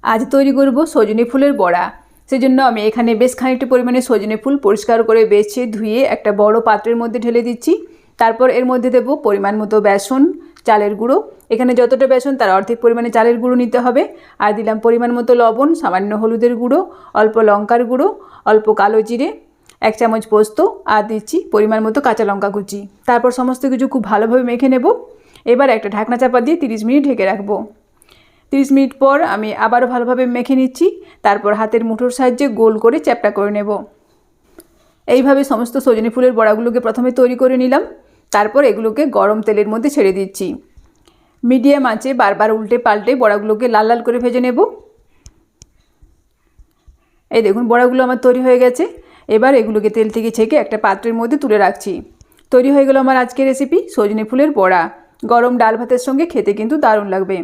আজ তৈরি করব সজনে ফুলের বড়া। সেজন্য আমি এখানে বেশ খানিকটা পরিমাণে সজনে ফুল পরিষ্কার করে বেছে ধুয়ে একটা বড় পাত্রের মধ্যে ঢেলে দিচ্ছি। তারপর এর মধ্যে দেব পরিমাণ মতো বেসন, চালের গুঁড়ো। এখানে যতটা বেসন তার অর্ধেক পরিমাণে চালের গুঁড়ো নিতে হবে। আর দিলাম পরিমাণ মতো লবণ, সামান্য হলুদের গুঁড়ো, অল্প লঙ্কার গুঁড়ো, অল্প কালো জিরে, 1 চামচ পোস্ত আর দিচ্ছি পরিমাণ মতো কাঁচা লঙ্কা কুচি। তারপর সমস্ত কিছু খুব ভালোভাবে মেখে নেব। এবার একটা ঢাকনা চাপা দিয়ে 30 মিনিট ঢেকে রাখবো। 30 মিনিট পর আমি আবারও ভালোভাবে মেখে নিচ্ছি। তারপর হাতের মুঠোর সাহায্যে গোল করে চ্যাপ্টা করে নেব। এইভাবে সমস্ত সজনে ফুলের বড়াগুলোকে প্রথমে তৈরি করে নিলাম। তারপর এগুলোকে গরম তেলের মধ্যে ছেড়ে দিচ্ছি। মিডিয়াম আঁচে বারবার উল্টে পাল্টে বড়াগুলোকে লাল লাল করে ভেজে নেব। এই দেখুন বড়াগুলো আমার তৈরি হয়ে গেছে। এবার এগুলোকে তেল থেকে ছেঁকে একটা পাত্রের মধ্যে তুলে রাখছি। তৈরি হয়ে গেল আমার আজকের রেসিপি সজনে ফুলের বড়া। গরম ডাল ভাতের সঙ্গে খেতে কিন্তু দারুণ লাগবে।